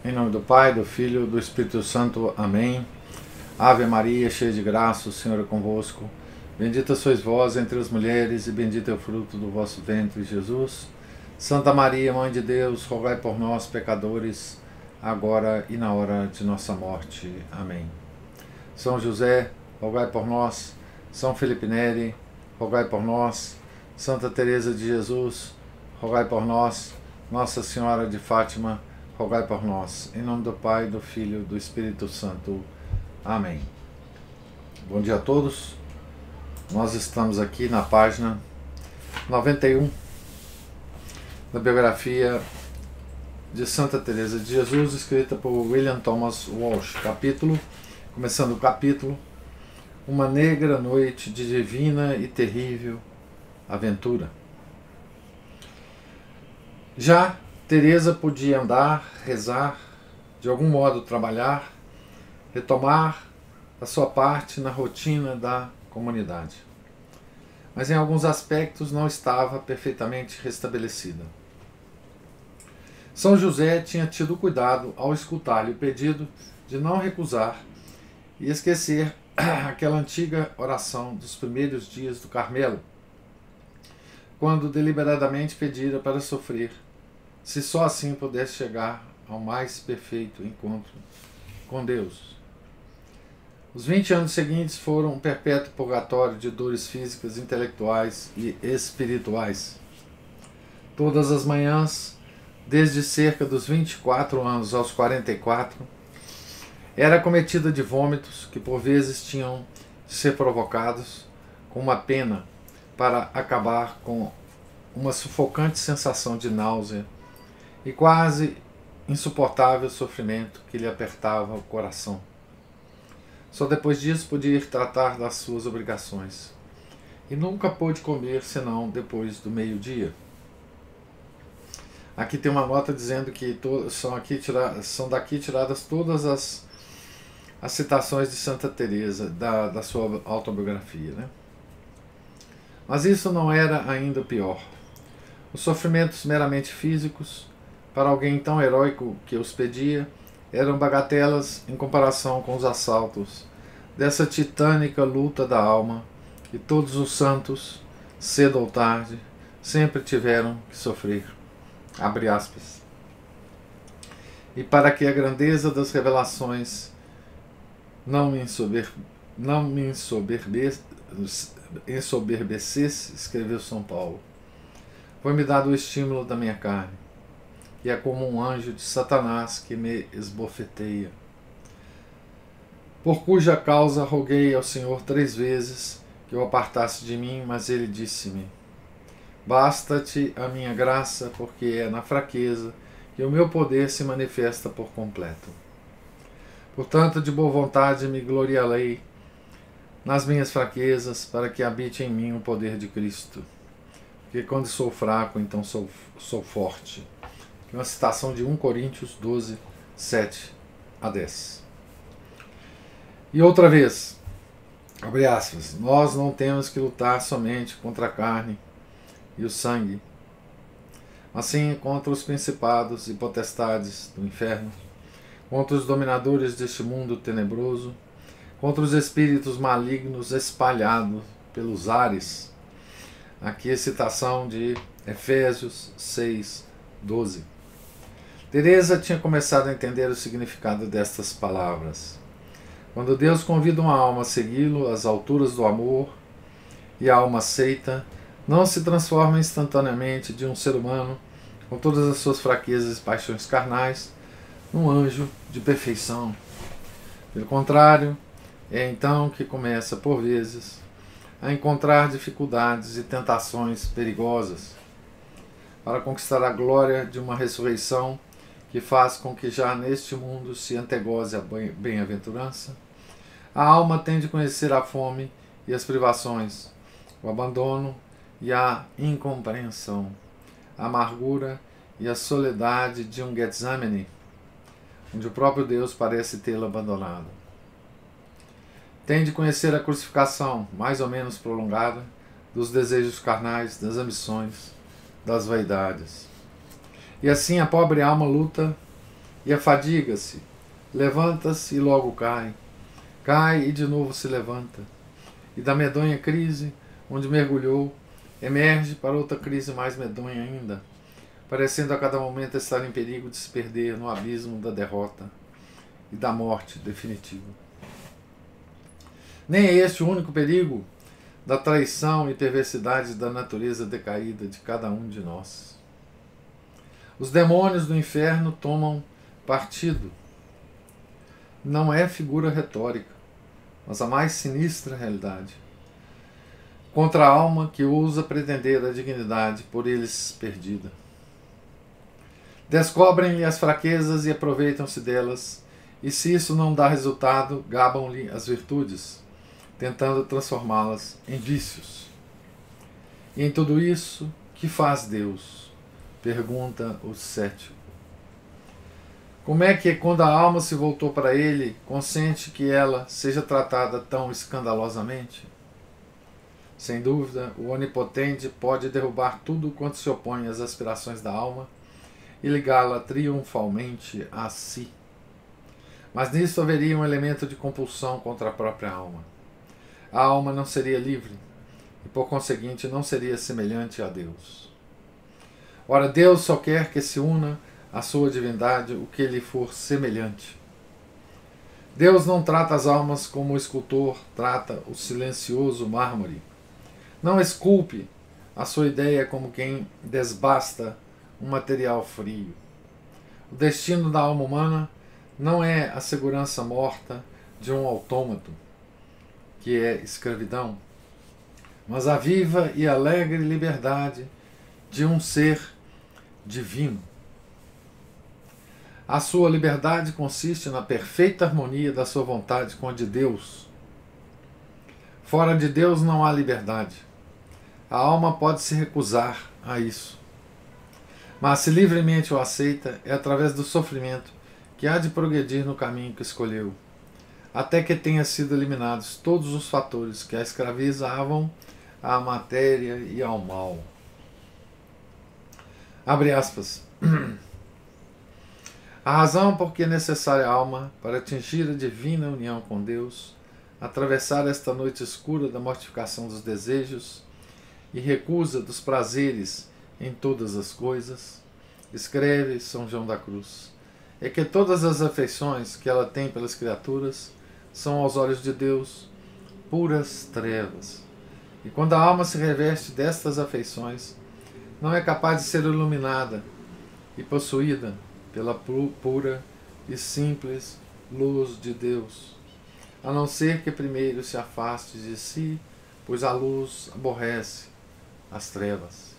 Em nome do Pai, do Filho e do Espírito Santo. Amém. Ave Maria, cheia de graça, o Senhor é convosco. Bendita sois vós entre as mulheres, e bendito é o fruto do vosso ventre, Jesus. Santa Maria, Mãe de Deus, rogai por nós, pecadores, agora e na hora de nossa morte. Amém. São José, rogai por nós. São Felipe Neri, rogai por nós. Santa Teresa de Jesus, rogai por nós. Nossa Senhora de Fátima, rogai por nós. Em nome do Pai, do Filho e do Espírito Santo. Amém. Bom dia a todos. Nós estamos aqui na página 91 da biografia de Santa Teresa de Jesus, escrita por William Thomas Walsh. Começando o capítulo, Uma negra noite de divina e terrível aventura. Já Teresa podia andar, rezar, de algum modo trabalhar, retomar a sua parte na rotina da comunidade. Mas em alguns aspectos não estava perfeitamente restabelecida. São José tinha tido cuidado ao escutar-lhe o pedido de não recusar e esquecer aquela antiga oração dos primeiros dias do Carmelo, quando deliberadamente pedira para sofrer, se só assim pudesse chegar ao mais perfeito encontro com Deus. Os 20 anos seguintes foram um perpétuo purgatório de dores físicas, intelectuais e espirituais. Todas as manhãs, desde cerca dos 24 anos aos 44, era acometida de vômitos que por vezes tinham de ser provocados com uma pena para acabar com uma sufocante sensação de náusea e quase insuportável sofrimento que lhe apertava o coração. Só depois disso podia ir tratar das suas obrigações. E nunca pôde comer senão depois do meio-dia. Aqui tem uma nota dizendo que são daqui tiradas todas as citações de Santa Teresa da sua autobiografia, né? Mas isso não era ainda o pior. Os sofrimentos meramente físicos, para alguém tão heróico que os pedia, eram bagatelas em comparação com os assaltos dessa titânica luta da alma que todos os santos, cedo ou tarde, sempre tiveram que sofrer. Abre aspas. E para que a grandeza das revelações não me ensoberbecesse, escreveu São Paulo, foi-me dado o estímulo da minha carne, e é como um anjo de Satanás que me esbofeteia. Por cuja causa roguei ao Senhor 3 vezes que o apartasse de mim, mas ele disse-me: basta-te a minha graça, porque é na fraqueza que o meu poder se manifesta por completo. Portanto, de boa vontade me gloriarei nas minhas fraquezas, para que habite em mim o poder de Cristo. Porque quando sou fraco, então sou forte. Uma citação de 1 Coríntios 12, 7 a 10. E outra vez, abre aspas, nós não temos que lutar somente contra a carne e o sangue, mas sim contra os principados e potestades do inferno, contra os dominadores deste mundo tenebroso, contra os espíritos malignos espalhados pelos ares. Aqui a citação de Efésios 6, 12. Teresa tinha começado a entender o significado destas palavras. Quando Deus convida uma alma a segui-lo às alturas do amor, e a alma aceita, não se transforma instantaneamente de um ser humano, com todas as suas fraquezas e paixões carnais, num anjo de perfeição. Pelo contrário, é então que começa, por vezes, a encontrar dificuldades e tentações perigosas para conquistar a glória de uma ressurreição que faz com que já neste mundo se antegoze a bem-aventurança. A alma tem de conhecer a fome e as privações, o abandono e a incompreensão, a amargura e a soledade de um Getsemane, onde o próprio Deus parece tê-la abandonado. Tem de conhecer a crucificação, mais ou menos prolongada, dos desejos carnais, das ambições, das vaidades. E assim a pobre alma luta e afadiga-se, levanta-se e logo cai, cai e de novo se levanta, e da medonha crise onde mergulhou, emerge para outra crise mais medonha ainda, parecendo a cada momento estar em perigo de se perder no abismo da derrota e da morte definitiva. Nem é este o único perigo da traição e perversidade da natureza decaída de cada um de nós. Os demônios do inferno tomam partido. Não é figura retórica, mas a mais sinistra realidade, contra a alma que ousa pretender a dignidade por eles perdida. Descobrem-lhe as fraquezas e aproveitam-se delas, e se isso não dá resultado, gabam-lhe as virtudes, tentando transformá-las em vícios. E em tudo isso, que faz Deus? Pergunta o cético. Como é que, quando a alma se voltou para ele, consente que ela seja tratada tão escandalosamente? Sem dúvida, o Onipotente pode derrubar tudo quanto se opõe às aspirações da alma e ligá-la triunfalmente a si. Mas nisso haveria um elemento de compulsão contra a própria alma. A alma não seria livre e, por conseguinte, não seria semelhante a Deus. Ora, Deus só quer que se una à sua divindade o que lhe for semelhante. Deus não trata as almas como o escultor trata o silencioso mármore. Não esculpe a sua ideia como quem desbasta um material frio. O destino da alma humana não é a segurança morta de um autômato, que é escravidão, mas a viva e alegre liberdade de um ser divino. A sua liberdade consiste na perfeita harmonia da sua vontade com a de Deus. Fora de Deus não há liberdade. A alma pode se recusar a isso. Mas se livremente o aceita, é através do sofrimento que há de progredir no caminho que escolheu, até que tenha sido eliminados todos os fatores que a escravizavam à matéria e ao mal. Abre aspas. A razão por que é necessária a alma para atingir a divina união com Deus, atravessar esta noite escura da mortificação dos desejos e recusa dos prazeres em todas as coisas, escreve São João da Cruz, é que todas as afeições que ela tem pelas criaturas são, aos olhos de Deus, puras trevas. E quando a alma se reveste destas afeições, não é capaz de ser iluminada e possuída pela pura e simples luz de Deus, a não ser que primeiro se afaste de si, pois a luz aborrece as trevas.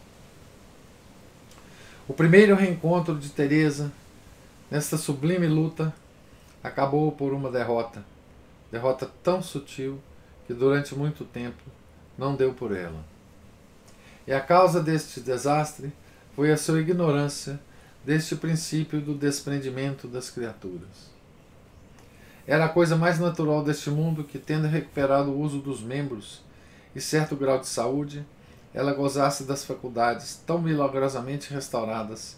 O primeiro reencontro de Teresa nesta sublime luta acabou por uma derrota tão sutil que durante muito tempo não deu por ela. E a causa deste desastre foi a sua ignorância deste princípio do desprendimento das criaturas. Era a coisa mais natural deste mundo que, tendo recuperado o uso dos membros e certo grau de saúde, ela gozasse das faculdades tão milagrosamente restauradas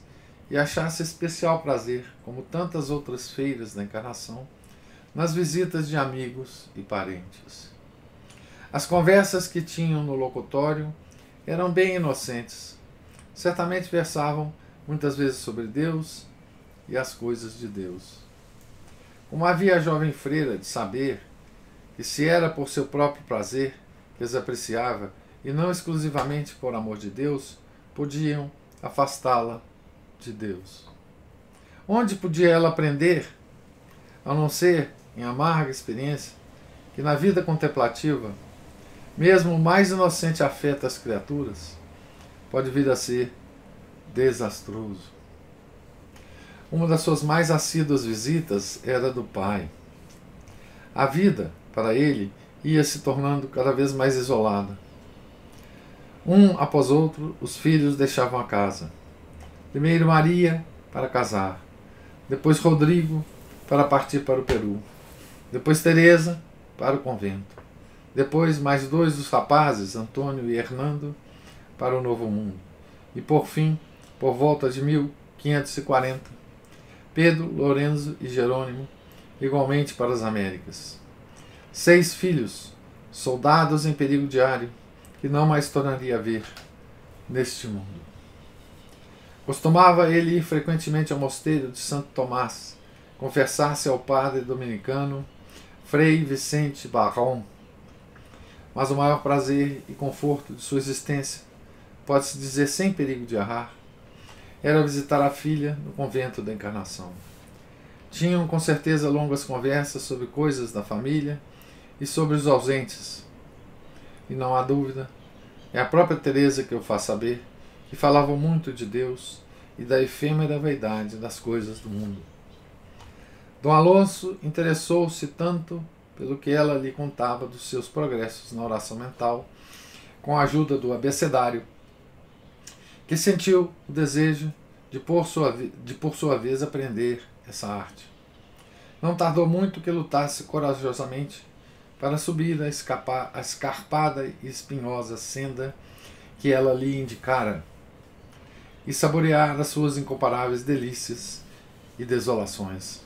e achasse especial prazer, como tantas outras feiras da encarnação, nas visitas de amigos e parentes. As conversas que tinham no locutório eram bem inocentes. Certamente versavam muitas vezes sobre Deus e as coisas de Deus. Como havia a jovem freira de saber que, se era por seu próprio prazer que as apreciava e não exclusivamente por amor de Deus, podiam afastá-la de Deus. Onde podia ela aprender, a não ser em amarga experiência, que na vida contemplativa, mesmo o mais inocente afeto às criaturas pode vir a ser desastroso. Uma das suas mais assíduas visitas era do pai. A vida, para ele, ia se tornando cada vez mais isolada. Um após outro, os filhos deixavam a casa. Primeiro Maria, para casar. Depois Rodrigo, para partir para o Peru. Depois Teresa, para o convento. Depois mais dois dos rapazes, Antônio e Hernando, para o Novo Mundo. E por fim, por volta de 1540, Pedro, Lorenzo e Jerônimo, igualmente para as Américas. 6 filhos, soldados em perigo diário, que não mais tornaria a ver neste mundo. Costumava ele ir frequentemente ao mosteiro de Santo Tomás, confessar-se ao padre dominicano Frei Vicente Barron. Mas o maior prazer e conforto de sua existência, pode-se dizer sem perigo de errar, era visitar a filha no convento da Encarnação. Tinham com certeza longas conversas sobre coisas da família e sobre os ausentes. E não há dúvida, é a própria Teresa que eu faço saber que falavam muito de Deus e da efêmera vaidade das coisas do mundo. Dom Alonso interessou-se tanto pelo que ela lhe contava dos seus progressos na oração mental, com a ajuda do abecedário, que sentiu o desejo de por sua vez aprender essa arte. Não tardou muito que lutasse corajosamente para subir a escarpada e espinhosa senda que ela lhe indicara e saborear as suas incomparáveis delícias e desolações.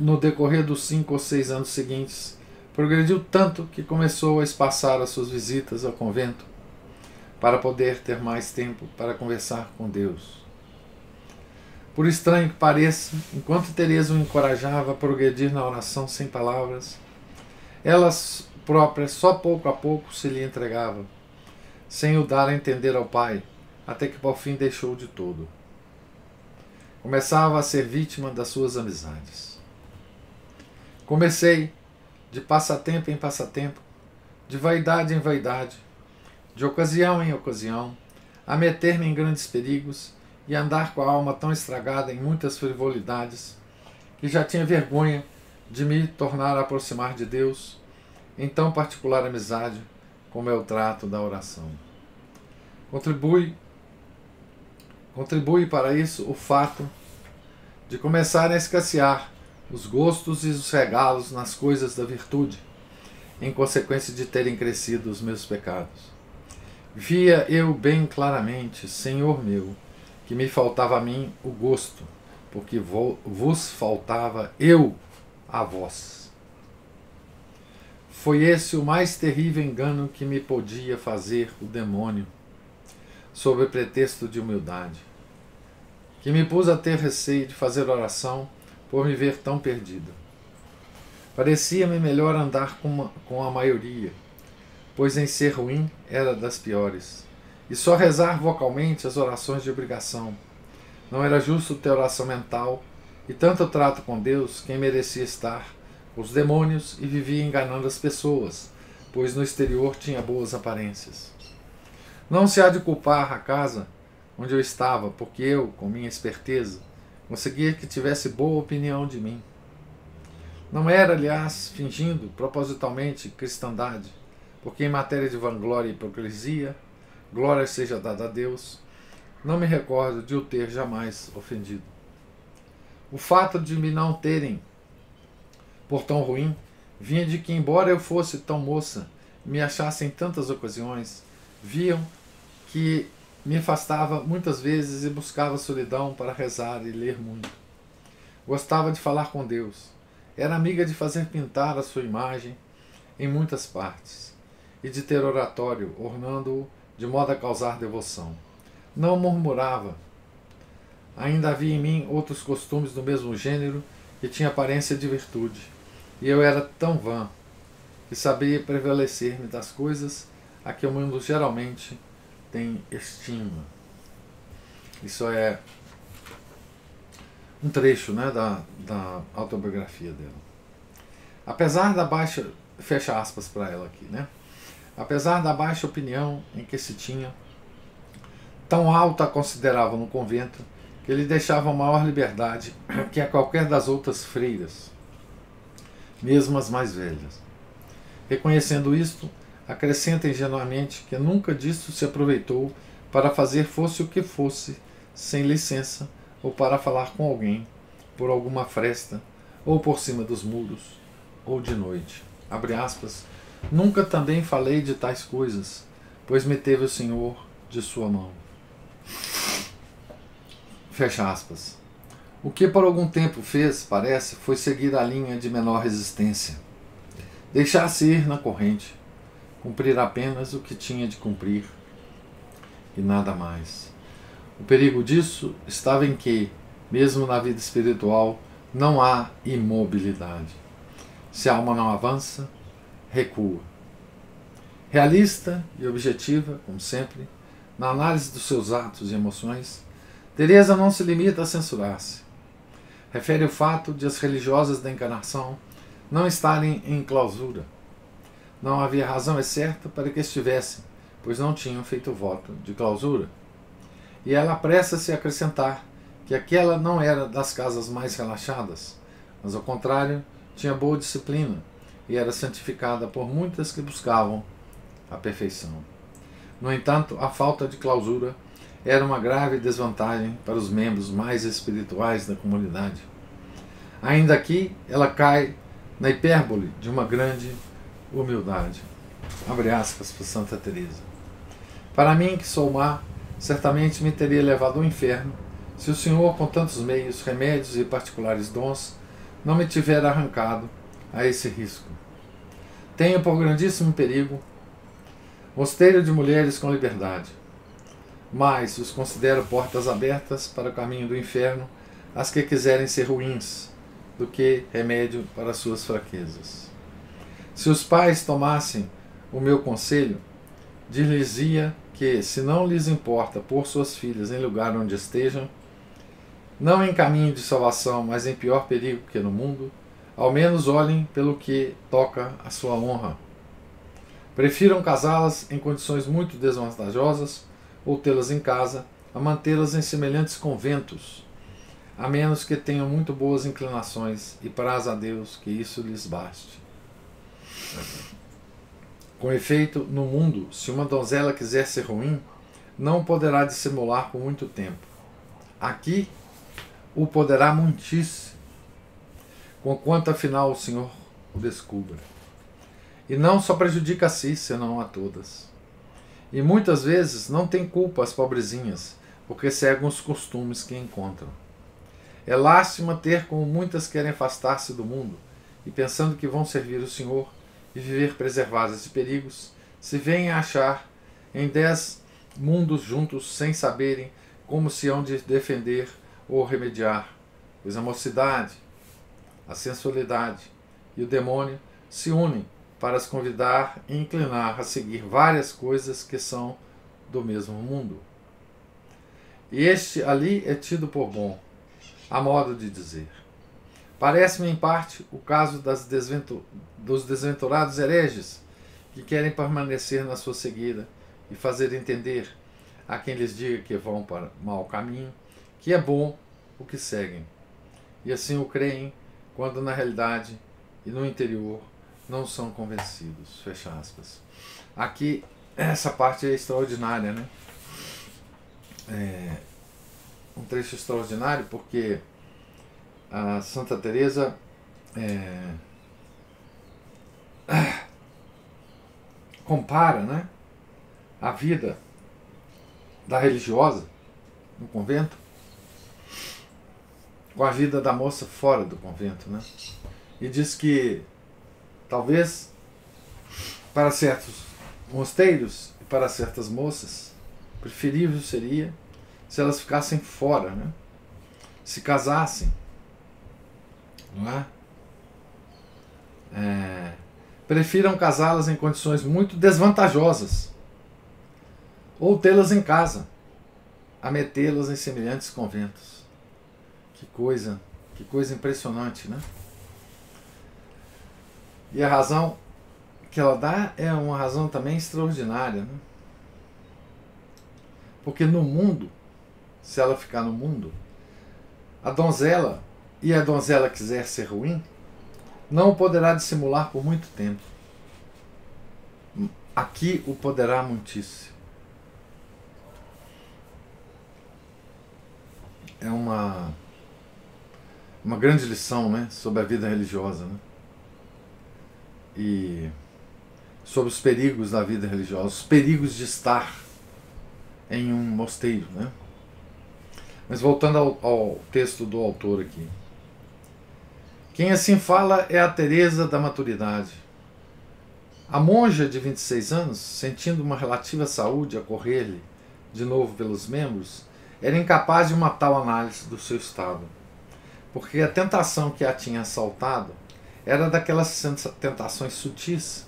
No decorrer dos 5 ou 6 anos seguintes, progrediu tanto que começou a espaçar as suas visitas ao convento para poder ter mais tempo para conversar com Deus. Por estranho que pareça, enquanto Teresa o encorajava a progredir na oração sem palavras, elas próprias só pouco a pouco se lhe entregavam, sem o dar a entender ao Pai, até que por fim deixou de todo. Começava a ser vítima das suas amizades. Comecei, de passatempo em passatempo, de vaidade em vaidade, de ocasião em ocasião, a meter-me em grandes perigos e andar com a alma tão estragada em muitas frivolidades, que já tinha vergonha de me tornar a aproximar de Deus em tão particular amizade como é o trato da oração. Contribui para isso o fato de começar a escassear os gostos e os regalos nas coisas da virtude, em consequência de terem crescido os meus pecados. Via eu bem claramente, Senhor meu, que me faltava a mim o gosto, porque vos faltava eu a vós. Foi esse o mais terrível engano que me podia fazer o demônio, sob pretexto de humildade, que me pus a ter receio de fazer oração por me ver tão perdido. Parecia-me melhor andar com a maioria, pois em ser ruim era das piores, e só rezar vocalmente as orações de obrigação. Não era justo ter oração mental e tanto trato com Deus quem merecia estar com os demônios e vivia enganando as pessoas, pois no exterior tinha boas aparências. Não se há de culpar a casa onde eu estava, porque eu, com minha esperteza, conseguia que tivesse boa opinião de mim. Não era, aliás, fingindo propositalmente cristandade, porque em matéria de vanglória e hipocrisia, glória seja dada a Deus, não me recordo de o ter jamais ofendido. O fato de me não terem por tão ruim vinha de que, embora eu fosse tão moça e me achasse em tantas ocasiões, viam que me afastava muitas vezes e buscava solidão para rezar e ler muito. Gostava de falar com Deus. Era amiga de fazer pintar a sua imagem em muitas partes e de ter oratório, ornando-o de modo a causar devoção. Não murmurava. Ainda havia em mim outros costumes do mesmo gênero que tinha aparência de virtude, e eu era tão vã que sabia prevalecer-me das coisas a que o mundo geralmente tem estima. Isso é um trecho, né, da autobiografia dela. Apesar da baixa... Fecha aspas para ela aqui, né? Apesar da baixa opinião em que se tinha, tão alta a consideravam no convento que lhe deixavam maior liberdade que a qualquer das outras freiras, mesmo as mais velhas. Reconhecendo isto, acrescenta ingenuamente que nunca disto se aproveitou para fazer fosse o que fosse, sem licença, ou para falar com alguém, por alguma fresta, ou por cima dos muros, ou de noite. Abre aspas. Nunca também falei de tais coisas, pois me teve o Senhor de sua mão. Fecha aspas. O que por algum tempo fez, parece, foi seguir a linha de menor resistência. Deixar-se ir na corrente, cumprir apenas o que tinha de cumprir e nada mais. O perigo disso estava em que, mesmo na vida espiritual, não há imobilidade. Se a alma não avança, recua. Realista e objetiva, como sempre, na análise dos seus atos e emoções, Teresa não se limita a censurar-se. Refere o fato de as religiosas da encarnação não estarem em clausura. Não havia razão certa para que estivessem, pois não tinham feito voto de clausura. E ela apressa-se a acrescentar que aquela não era das casas mais relaxadas, mas ao contrário, tinha boa disciplina e era santificada por muitas que buscavam a perfeição. No entanto, a falta de clausura era uma grave desvantagem para os membros mais espirituais da comunidade. Ainda aqui, ela cai na hipérbole de uma grande humildade. Abre aspas para Santa Teresa. Para mim, que sou má, certamente me teria levado ao inferno se o Senhor, com tantos meios, remédios e particulares dons, não me tiver arrancado a esse risco. Tenho por grandíssimo perigo mosteiro de mulheres com liberdade, mas os considero portas abertas para o caminho do inferno às que quiserem ser ruins, do que remédio para suas fraquezas. Se os pais tomassem o meu conselho, dir-lhes-ia que, se não lhes importa pôr suas filhas em lugar onde estejam, não em caminho de salvação, mas em pior perigo que no mundo, ao menos olhem pelo que toca à sua honra. Prefiram casá-las em condições muito desvantajosas ou tê-las em casa a mantê-las em semelhantes conventos, a menos que tenham muito boas inclinações e praza a Deus que isso lhes baste. Com efeito, no mundo, se uma donzela quiser ser ruim, não poderá dissimular por muito tempo. Aqui, o poderá muitíssimo, conquanto afinal o Senhor o descubra. E não só prejudica a si, senão a todas. E muitas vezes não tem culpa as pobrezinhas, porque seguem os costumes que encontram. É lástima ter como muitas querem afastar-se do mundo, e pensando que vão servir o Senhor e viver preservadas de perigos, se veem a achar em 10 mundos juntos sem saberem como se hão de defender ou remediar, pois a mocidade, a sensualidade e o demônio se unem para as convidar e inclinar a seguir várias coisas que são do mesmo mundo. E este ali é tido por bom, a modo de dizer. Parece-me em parte o caso dos desventurados hereges que querem permanecer na sua seguida e fazer entender a quem lhes diga que vão para mau caminho, que é bom o que seguem. E assim o creem, quando na realidade e no interior não são convencidos. Fecha aspas. Aqui, essa parte é extraordinária, né? É um trecho extraordinário porque a Santa Teresa compara, né, a vida da religiosa no convento com a vida da moça fora do convento, né? E diz que talvez para certos mosteiros e para certas moças preferível seria se elas ficassem fora, né? Se casassem, não é? Prefiram casá-las em condições muito desvantajosas ou tê-las em casa, a metê-las em semelhantes conventos. Que coisa impressionante, né? E a razão que ela dá é uma razão também extraordinária, né? Porque no mundo, se ela ficar no mundo, a donzela quiser ser ruim, não o poderá dissimular por muito tempo. Aqui o poderá muitíssimo. É uma grande lição, né, sobre a vida religiosa, né? E sobre os perigos da vida religiosa, os perigos de estar em um mosteiro, né? Mas voltando ao texto do autor aqui. Quem assim fala é a Teresa da maturidade. A monja de 26 anos, sentindo uma relativa saúde a correr-lhe de novo pelos membros, era incapaz de uma tal análise do seu estado, porque a tentação que a tinha assaltado era daquelas tentações sutis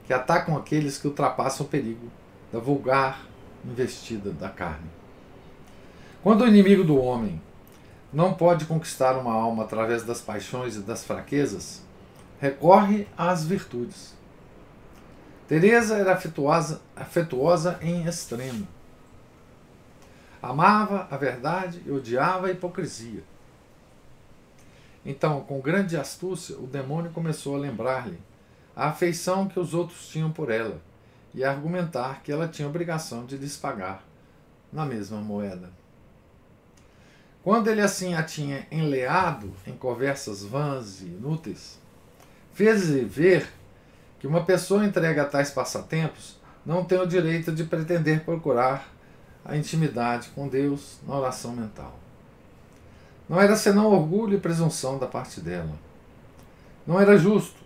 que atacam aqueles que ultrapassam o perigo da vulgar investida da carne. Quando o inimigo do homem não pode conquistar uma alma através das paixões e das fraquezas, recorre às virtudes. Teresa era afetuosa em extremo. Amava a verdade e odiava a hipocrisia. Então, com grande astúcia, o demônio começou a lembrar-lhe a afeição que os outros tinham por ela e a argumentar que ela tinha obrigação de lhes pagar na mesma moeda. Quando ele assim a tinha enleado em conversas vãs e inúteis, fez-lhe ver que uma pessoa entregue a tais passatempos não tem o direito de pretender procurar a intimidade com Deus na oração mental. Não era senão orgulho e presunção da parte dela. Não era justo,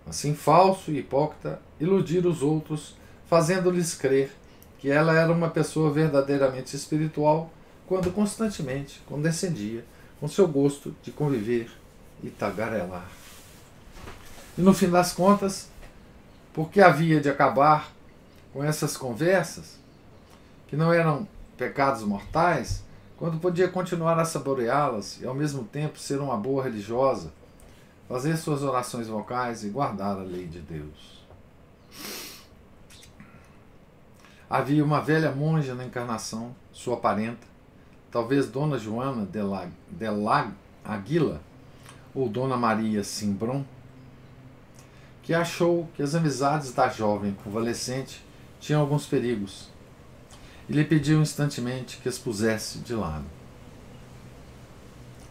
assim falso e hipócrita, iludir os outros, fazendo-lhes crer que ela era uma pessoa verdadeiramente espiritual, quando constantemente condescendia com seu gosto de conviver e tagarelar. E no fim das contas, porque havia de acabar com essas conversas, que não eram pecados mortais, quando podia continuar a saboreá-las e ao mesmo tempo ser uma boa religiosa, fazer suas orações vocais e guardar a lei de Deus. Havia uma velha monja na Encarnação, sua parenta, talvez Dona Joana de la Aguila ou Dona Maria Simbron, que achou que as amizades da jovem convalescente tinham alguns perigos e lhe pediu instantemente que as pusesse de lado.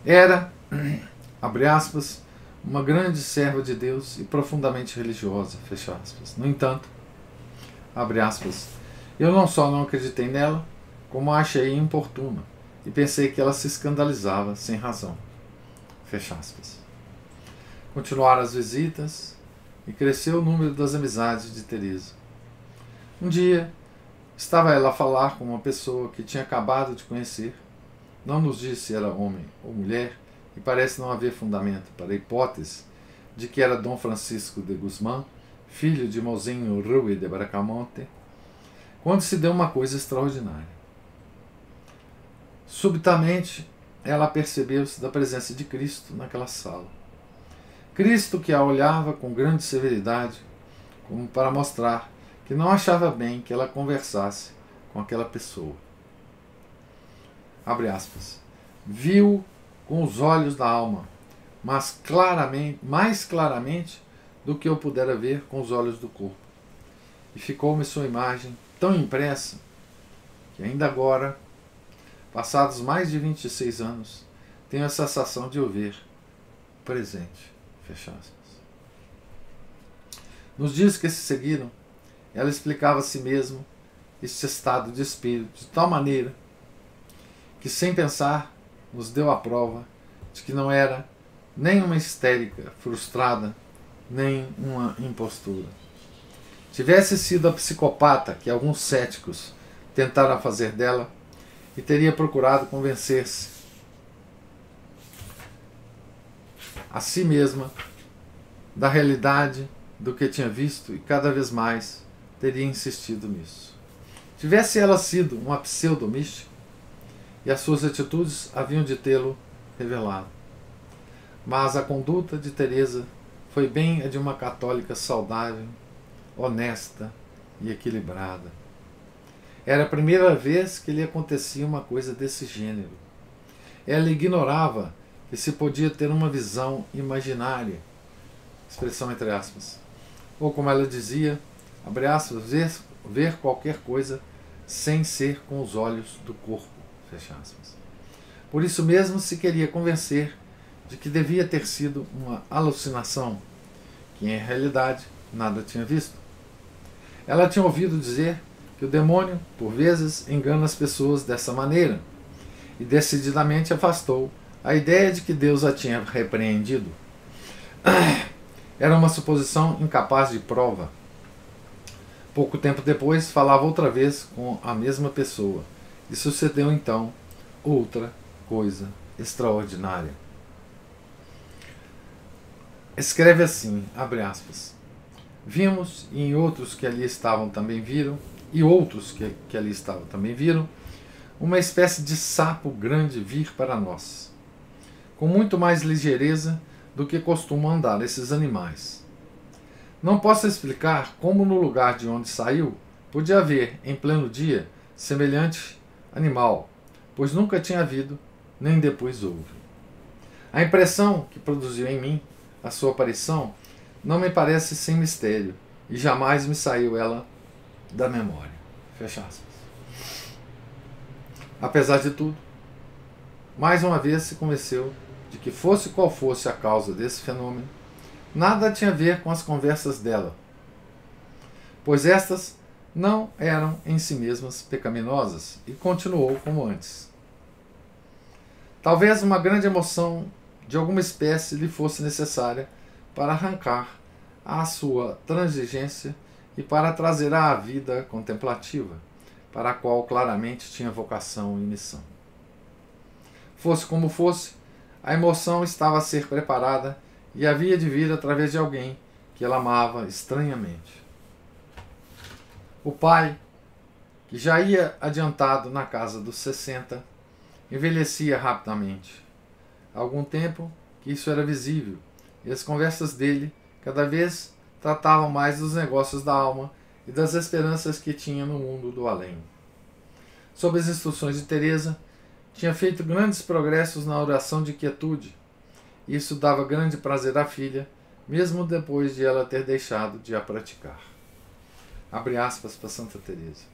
Era, abre aspas, uma grande serva de Deus e profundamente religiosa, fecha aspas. No entanto, abre aspas, eu não só não acreditei nela, como a achei importuna e pensei que ela se escandalizava sem razão, fecha aspas. Continuaram as visitas e cresceu o número das amizades de Teresa. Um dia, estava ela a falar com uma pessoa que tinha acabado de conhecer, não nos disse se era homem ou mulher, e parece não haver fundamento para a hipótese de que era Dom Francisco de Guzmán, filho de Mozinho Rui de Bracamonte, quando se deu uma coisa extraordinária. Subitamente, ela percebeu-se da presença de Cristo naquela sala. Cristo que a olhava com grande severidade, como para mostrar que não achava bem que ela conversasse com aquela pessoa. Abre aspas. Viu com os olhos da alma, mas mais claramente do que eu pudera ver com os olhos do corpo. E ficou-me sua imagem tão impressa que ainda agora, passados mais de 26 anos, tenho a sensação de o ver presente. Fecha aspas. Nos dias que se seguiram, ela explicava a si mesma este estado de espírito de tal maneira que, sem pensar, nos deu a prova de que não era nem uma histérica frustrada, nem uma impostura. Tivesse sido a psicopata que alguns céticos tentaram fazer dela, e teria procurado convencer-se a si mesma da realidade do que tinha visto e cada vez mais teria insistido nisso. Tivesse ela sido uma pseudo-mística, e as suas atitudes haviam de tê-lo revelado. Mas a conduta de Teresa foi bem a de uma católica saudável, honesta e equilibrada. Era a primeira vez que lhe acontecia uma coisa desse gênero. Ela ignorava que se podia ter uma visão imaginária, expressão entre aspas, ou como ela dizia, abre aspas, ver qualquer coisa sem ser com os olhos do corpo, fecha aspas. Por isso mesmo se queria convencer de que devia ter sido uma alucinação, que em realidade nada tinha visto. Ela tinha ouvido dizer que o demônio, por vezes, engana as pessoas dessa maneira, e decididamente afastou a ideia de que Deus a tinha repreendido. Era uma suposição incapaz de prova. Pouco tempo depois, falava outra vez com a mesma pessoa, e sucedeu então outra coisa extraordinária. Escreve assim, abre aspas: vimos, e em outros que ali estavam também viram, e outros que ali estavam também viram, uma espécie de sapo grande vir para nós, com muito mais ligeireza do que costumam andar esses animais. Não posso explicar como no lugar de onde saiu podia haver, em pleno dia, semelhante animal, pois nunca tinha havido, nem depois houve. A impressão que produziu em mim a sua aparição não me parece sem mistério, e jamais me saiu ela da memória. Fecha aspas. Apesar de tudo, mais uma vez se convenceu de que, fosse qual fosse a causa desse fenômeno, nada tinha a ver com as conversas dela, pois estas não eram em si mesmas pecaminosas, e continuou como antes. Talvez uma grande emoção de alguma espécie lhe fosse necessária para arrancar a sua transigência e para trazer à vida contemplativa, para a qual claramente tinha vocação e missão. Fosse como fosse, a emoção estava a ser preparada e havia de vir através de alguém que ela amava estranhamente. O pai, que já ia adiantado na casa dos 60, envelhecia rapidamente. Há algum tempo que isso era visível, e as conversas dele cada vez tratavam mais dos negócios da alma e das esperanças que tinha no mundo do além. Sob as instruções de Teresa, tinha feito grandes progressos na oração de quietude. Isso dava grande prazer à filha, mesmo depois de ela ter deixado de a praticar. Abre aspas para Santa Teresa.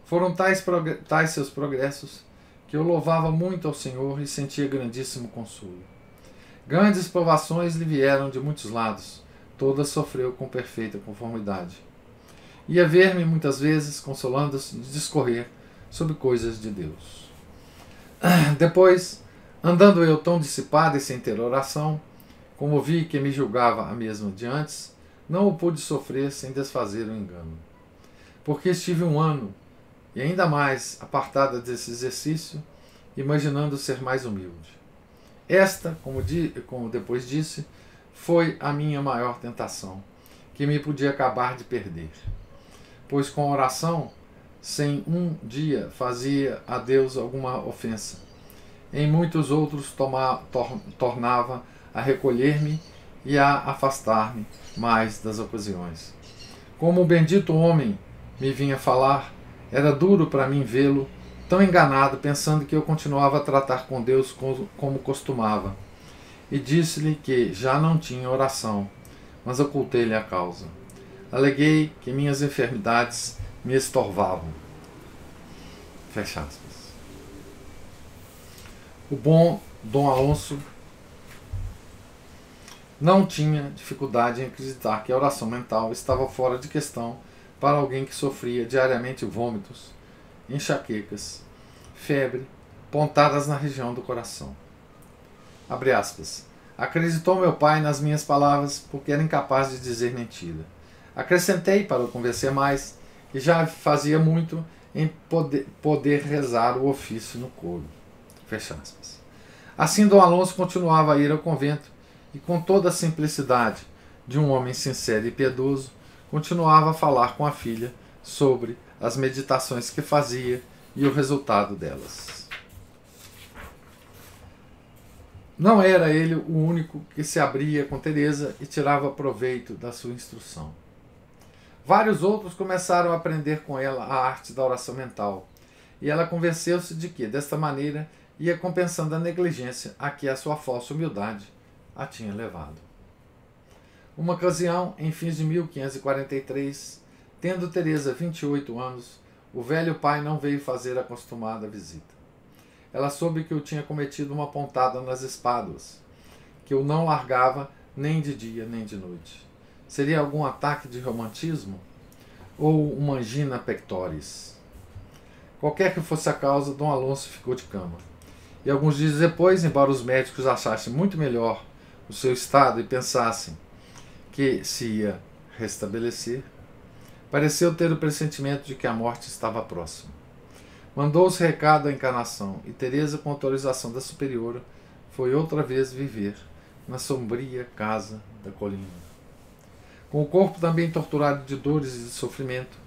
Foram tais seus progressos que eu louvava muito ao Senhor e sentia grandíssimo consolo. Grandes provações lhe vieram de muitos lados, todas sofreu com perfeita conformidade. Ia ver-me muitas vezes, consolando-se, de discorrer sobre coisas de Deus. Depois, andando eu tão dissipado e sem ter oração, como vi que me julgava a mesma de antes, não o pude sofrer sem desfazer o engano. Porque estive um ano, e ainda mais apartada desse exercício, imaginando ser mais humilde. Esta, como depois disse, foi a minha maior tentação, que me podia acabar de perder. Pois com oração, sem um dia fazia a Deus alguma ofensa. Em muitos outros tornava a recolher-me e a afastar-me mais das ocasiões. Como o bendito homem me vinha falar, era duro para mim vê-lo tão enganado, pensando que eu continuava a tratar com Deus como costumava. E disse-lhe que já não tinha oração, mas ocultei-lhe a causa. Aleguei que minhas enfermidades me estorvavam. Fecha aspas. O bom Dom Alonso não tinha dificuldade em acreditar que a oração mental estava fora de questão para alguém que sofria diariamente vômitos, enxaquecas, febre, pontadas na região do coração. Abre aspas. Acreditou meu pai nas minhas palavras porque era incapaz de dizer mentira. Acrescentei, para o convencer mais, que já fazia muito em poder rezar o ofício no coro. Fecha aspas. Assim, Dom Alonso continuava a ir ao convento e, com toda a simplicidade de um homem sincero e piedoso, continuava a falar com a filha sobre as meditações que fazia e o resultado delas. Não era ele o único que se abria com Teresa e tirava proveito da sua instrução. Vários outros começaram a aprender com ela a arte da oração mental, e ela convenceu-se de que, desta maneira, ia compensando a negligência a que a sua falsa humildade a tinha levado. Uma ocasião, em fins de 1543, tendo Teresa 28 anos, o velho pai não veio fazer a acostumada visita. Ela soube que eu tinha cometido uma pontada nas espáduas, que eu não largava nem de dia nem de noite. Seria algum ataque de reumatismo? Ou uma angina pectoris? Qualquer que fosse a causa, Dom Alonso ficou de cama. E alguns dias depois, embora os médicos achassem muito melhor o seu estado e pensassem que se ia restabelecer, pareceu ter o pressentimento de que a morte estava próxima. Mandou-se recado à encarnação e Teresa, com autorização da superiora, foi outra vez viver na sombria casa da colina. Com o corpo também torturado de dores e de sofrimento,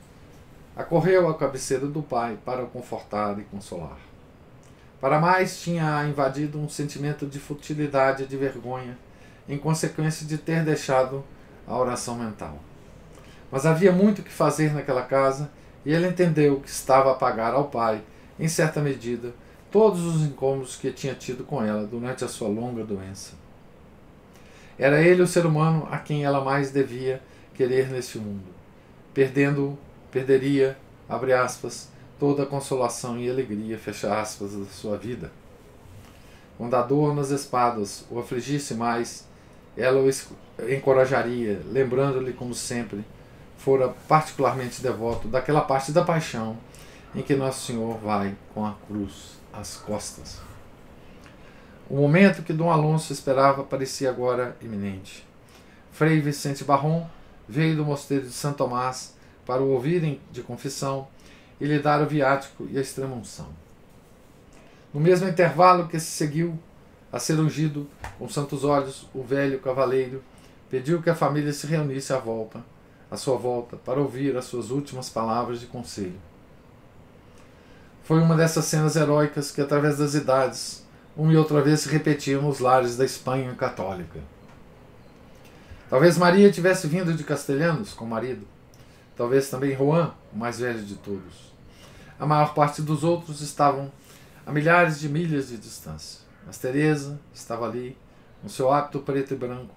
acorreu à cabeceira do pai para o confortar e consolar. Para mais, tinha invadido um sentimento de futilidade e de vergonha, em consequência de ter deixado a oração mental. Mas havia muito que fazer naquela casa, e ele entendeu que estava a pagar ao pai, em certa medida, todos os incômodos que tinha tido com ela durante a sua longa doença. Era ele o ser humano a quem ela mais devia querer neste mundo. Perdendo-o, perderia, abre aspas, toda a consolação e alegria, fecha aspas, da sua vida. Quando a dor nas espadas o afligisse mais, ela o encorajaria, lembrando-lhe, como sempre, fora particularmente devoto daquela parte da paixão em que Nosso Senhor vai com a cruz às costas. O momento que Dom Alonso esperava parecia agora iminente. Frei Vicente Barron veio do mosteiro de Santo Tomás para o ouvirem de confissão e lhe dar o viático e a extrema-unção. No mesmo intervalo que se seguiu a ser ungido com santos óleos, o velho cavaleiro pediu que a família se reunisse à sua volta, para ouvir as suas últimas palavras de conselho. Foi uma dessas cenas heróicas que, através das idades, uma e outra vez se repetiam nos lares da Espanha católica. Talvez Maria tivesse vindo de Castelhanos com o marido, talvez também Juan, o mais velho de todos. A maior parte dos outros estavam a milhares de milhas de distância, mas Teresa estava ali, com seu hábito preto e branco,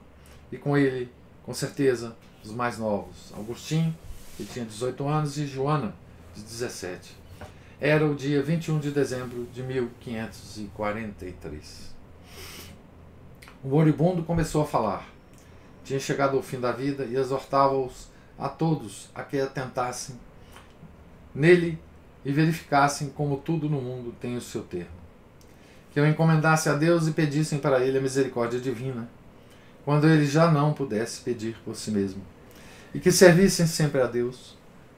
e com ele, com certeza, os mais novos, Agostinho, que tinha 18 anos, e Joana, de 17. Era o dia 21 de dezembro de 1543. O moribundo começou a falar. Tinha chegado ao fim da vida e exortava-os a todos a que atentassem nele e verificassem como tudo no mundo tem o seu termo. Que o encomendasse a Deus e pedissem para ele a misericórdia divina, quando ele já não pudesse pedir por si mesmo, e que servissem sempre a Deus,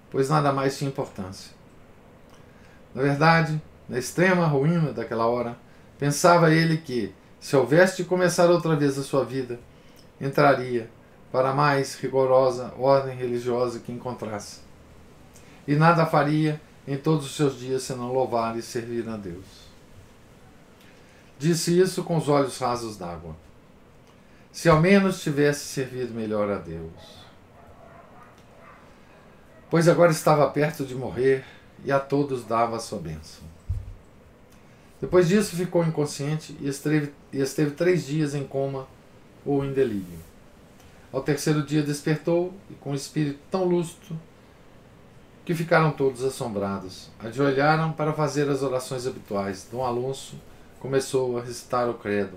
pois nada mais tinha importância. Na verdade, na extrema ruína daquela hora, pensava ele que, se houvesse de começar outra vez a sua vida, entraria para a mais rigorosa ordem religiosa que encontrasse, e nada faria em todos os seus dias senão louvar e servir a Deus. Disse isso com os olhos rasos d'água. Se ao menos tivesse servido melhor a Deus. Pois agora estava perto de morrer e a todos dava a sua bênção. Depois disso ficou inconsciente e esteve 3 dias em coma ou em delírio. Ao terceiro dia despertou e com o espírito tão lúcido que ficaram todos assombrados. Ajoelharam para fazer as orações habituais. Dom Alonso começou a recitar o credo.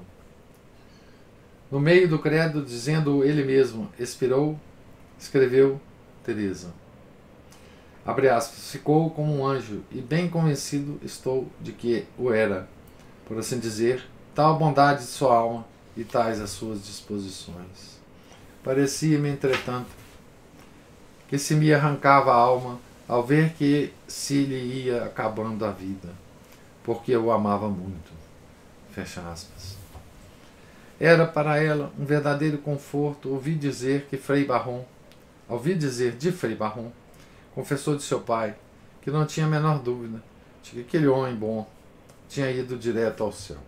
No meio do credo, dizendo ele mesmo, expirou, escreveu Teresa. Abre aspas, ficou como um anjo, e bem convencido estou de que o era, por assim dizer, tal a bondade de sua alma e tais as suas disposições. Parecia-me, entretanto, que se me arrancava a alma ao ver que se lhe ia acabando a vida, porque eu o amava muito. Fecha aspas. Era para ela um verdadeiro conforto ouvir dizer de Frei Barron, confessor de seu pai, que não tinha a menor dúvida de que aquele homem bom tinha ido direto ao céu.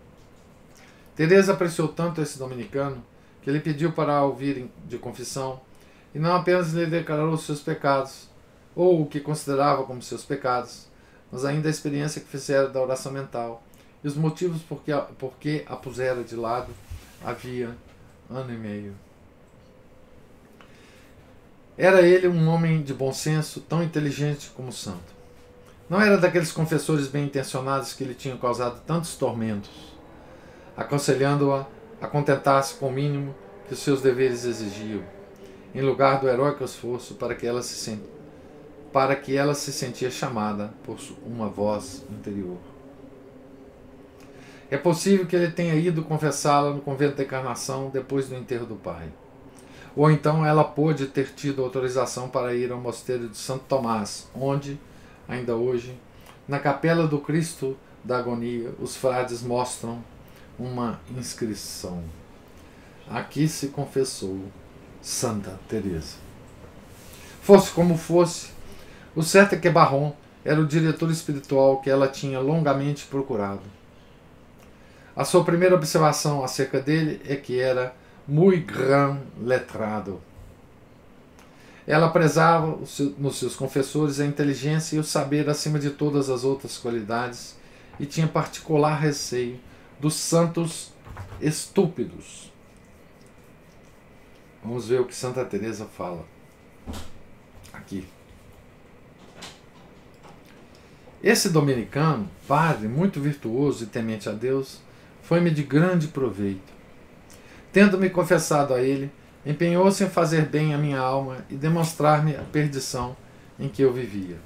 Teresa apreciou tanto esse dominicano que lhe pediu para ouvir de confissão, e não apenas lhe declarou os seus pecados, ou o que considerava como seus pecados, mas ainda a experiência que fizera da oração mental e os motivos por que a pusera de lado havia 1 ano e meio. Era ele um homem de bom senso, tão inteligente como santo. Não era daqueles confessores bem-intencionados que lhe tinham causado tantos tormentos, aconselhando-a a contentar-se com o mínimo que os seus deveres exigiam, em lugar do heróico esforço para para que ela se sentia chamada por uma voz interior. É possível que ele tenha ido confessá-la no convento da Encarnação depois do enterro do pai. Ou então ela pôde ter tido autorização para ir ao mosteiro de Santo Tomás, onde, ainda hoje, na capela do Cristo da Agonia, os frades mostram uma inscrição. Aqui se confessou Santa Teresa. Fosse como fosse, o certo é que Barron era o diretor espiritual que ela tinha longamente procurado. A sua primeira observação acerca dele é que era muito grand letrado. Ela prezava nos seus confessores a inteligência e o saber acima de todas as outras qualidades e tinha particular receio dos santos estúpidos. Vamos ver o que Santa Teresa fala aqui. Esse dominicano, padre muito virtuoso e temente a Deus, foi-me de grande proveito. Tendo-me confessado a ele, empenhou-se em fazer bem à minha alma e demonstrar-me a perdição em que eu vivia.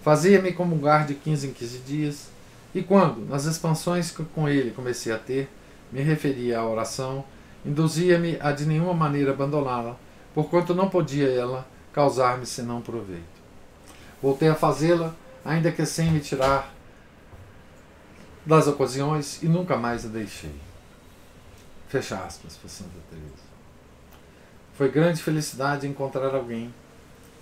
Fazia-me comungar de 15 em 15 dias, e quando, nas expansões que com ele comecei a ter, me referia à oração, induzia-me a de nenhuma maneira abandoná-la, porquanto não podia ela causar-me senão proveito. Voltei a fazê-la, ainda que sem me tirar das ocasiões, e nunca mais a deixei. Fecha aspas para Santa Teresa. Foi grande felicidade encontrar alguém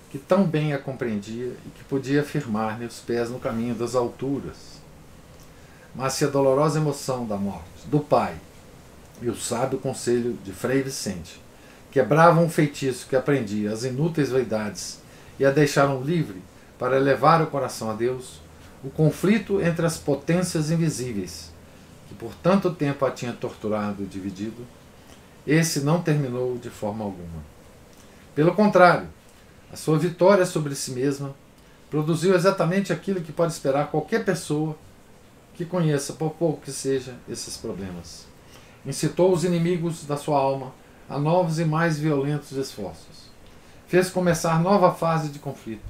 que tão bem a compreendia e que podia firmar-lhe os pés no caminho das alturas. Mas se a dolorosa emoção da morte do pai e o sábio conselho de Frei Vicente quebravam um feitiço que aprendia as inúteis vaidades e a deixaram livre para elevar o coração a Deus, o conflito entre as potências invisíveis, que por tanto tempo a tinha torturado e dividido, esse não terminou de forma alguma. Pelo contrário, a sua vitória sobre si mesma produziu exatamente aquilo que pode esperar qualquer pessoa que conheça, por pouco que seja, esses problemas. Incitou os inimigos da sua alma a novos e mais violentos esforços. Fez começar nova fase de conflito,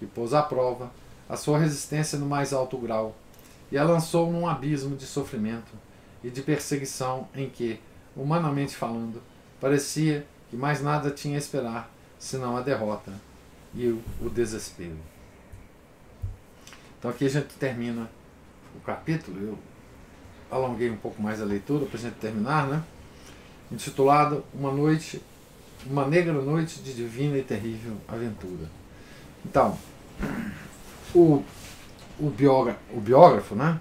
que pôs à prova a sua resistência no mais alto grau e a lançou num abismo de sofrimento e de perseguição em que, humanamente falando, parecia que mais nada tinha a esperar senão a derrota e o desespero. Então aqui a gente termina o capítulo. Eu alonguei um pouco mais a leitura para a gente terminar, né? Intitulado Uma Negra Noite de Divina e Terrível Aventura. Então, o biógrafo, né?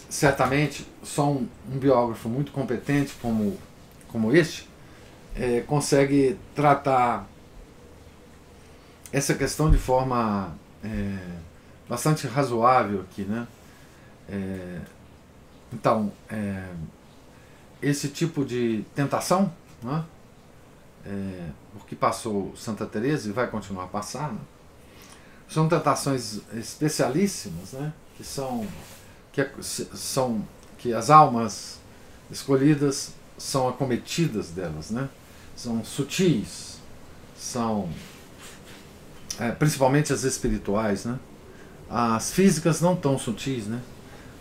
Certamente só um biógrafo muito competente como este consegue tratar essa questão de forma bastante razoável aqui, né? Então, esse tipo de tentação, né? Porque passou Santa Teresa e vai continuar a passar, né? São tentações especialíssimas, né? Que as almas escolhidas são acometidas delas, né? São sutis, são principalmente as espirituais, né? As físicas não tão sutis, né?